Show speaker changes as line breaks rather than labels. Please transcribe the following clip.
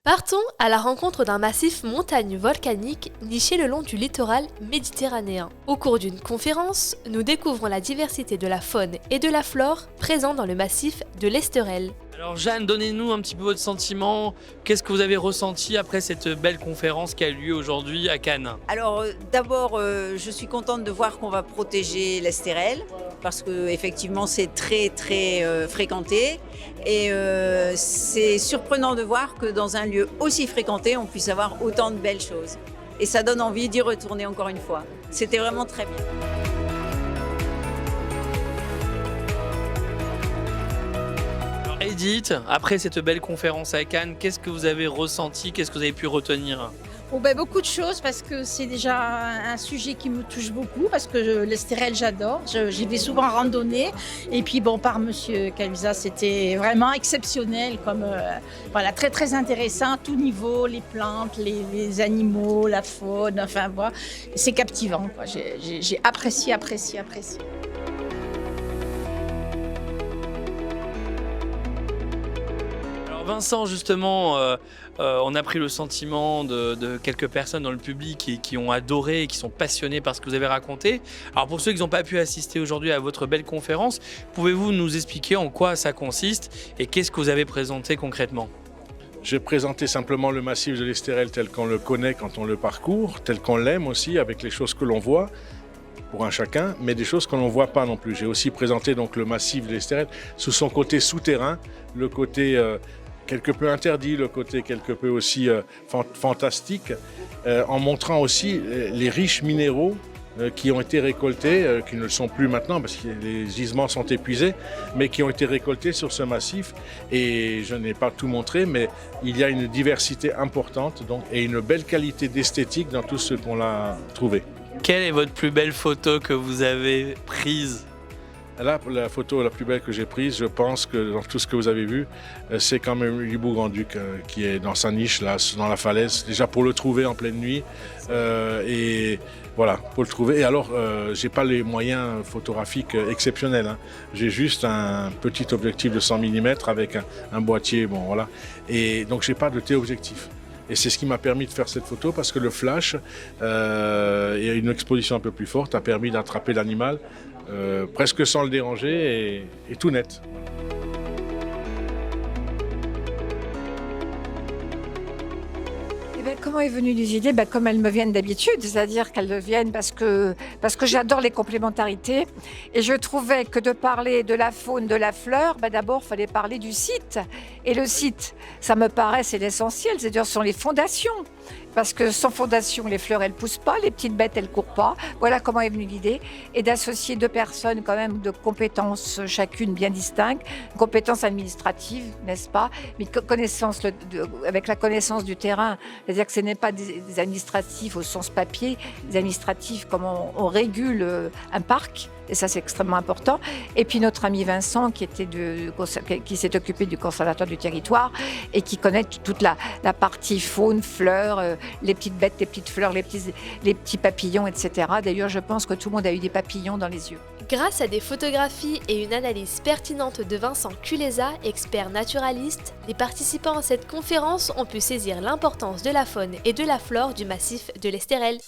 Partons à la rencontre d'un massif montagneux volcanique niché le long du littoral méditerranéen. Au cours d'une conférence, nous découvrons la diversité de la faune et de la flore présents dans le massif de l'Esterel.
Alors Jeanne, donnez-nous un petit peu votre sentiment. Qu'est-ce que vous avez ressenti après cette belle conférence qui a eu lieu aujourd'hui à Cannes?
Alors d'abord, je suis contente de voir qu'on va protéger l'Esterel parce que effectivement c'est très fréquenté et c'est surprenant de voir que dans un lieu aussi fréquenté, on puisse avoir autant de belles choses. Et ça donne envie d'y retourner encore une fois. C'était vraiment très bien.
Edith, après cette belle conférence à Cannes, qu'est-ce que vous avez ressenti? Qu'est-ce que vous avez pu retenir?
Beaucoup de choses parce que c'est déjà un sujet qui me touche beaucoup parce que l'Esterel j'adore, j'y vais souvent en randonnée et puis par Monsieur Cahuzac c'était vraiment exceptionnel comme voilà très intéressant à tout niveau, les plantes, les animaux, la faune, enfin voilà, c'est captivant quoi. J'ai apprécié.
Vincent, justement, on a pris le sentiment de quelques personnes dans le public qui ont adoré et qui sont passionnés par ce que vous avez raconté. Alors pour ceux qui n'ont pas pu assister aujourd'hui à votre belle conférence, pouvez-vous nous expliquer en quoi ça consiste et qu'est-ce que vous avez présenté concrètement?
J'ai présenté simplement le massif de l'Esterel tel qu'on le connaît quand on le parcourt, tel qu'on l'aime aussi, avec les choses que l'on voit pour un chacun, mais des choses que l'on ne voit pas non plus. J'ai aussi présenté donc le massif de l'Esterel sous son côté souterrain, le côté quelque peu interdit, le côté quelque peu aussi fantastique, en montrant aussi les riches minéraux qui ont été récoltés, qui ne le sont plus maintenant parce que les gisements sont épuisés, mais qui ont été récoltés sur ce massif. Et je n'ai pas tout montré, mais il y a une diversité importante donc, et une belle qualité d'esthétique dans tout ce qu'on a trouvé.
Quelle est votre plus belle photo que vous avez prise?
Là, la photo la plus belle que j'ai prise, je pense que dans tout ce que vous avez vu, c'est quand même l'hibou grand-duc qui est dans sa niche, là, dans la falaise. Déjà pour le trouver en pleine nuit, et voilà, pour le trouver. Et alors, j'ai pas les moyens photographiques exceptionnels, hein. J'ai juste un petit objectif de 100 mm avec un boîtier, bon voilà. Et donc, j'ai pas de téléobjectif. Et c'est ce qui m'a permis de faire cette photo parce que le flash et une exposition un peu plus forte a permis d'attraper l'animal presque sans le déranger et tout net.
Comment est venue les idées? Comme elles me viennent d'habitude, c'est-à-dire qu'elles viennent parce que j'adore les complémentarités et je trouvais que de parler de la faune, de la fleur, d'abord il fallait parler du site. Et le site, ça me paraît, c'est l'essentiel, c'est-à-dire ce sont les fondations. Parce que sans fondation, les fleurs, elles poussent pas, les petites bêtes, elles courent pas. Voilà comment est venue l'idée. Et d'associer deux personnes quand même de compétences chacune bien distinctes. Compétences administratives, n'est-ce pas? Mais avec la connaissance du terrain. C'est-à-dire que ce n'est pas des administratifs au sens papier, des administratifs comme on régule un parc. Et ça, c'est extrêmement important. Et puis notre ami Vincent, qui s'est occupé du conservatoire du territoire et qui connaît toute la partie faune, fleurs, les petites bêtes, les petites fleurs, les petits papillons, etc. D'ailleurs, je pense que tout le monde a eu des papillons dans les yeux.
Grâce à des photographies et une analyse pertinente de Vincent Culeza, expert naturaliste, les participants à cette conférence ont pu saisir l'importance de la faune et de la flore du massif de l'Esterel.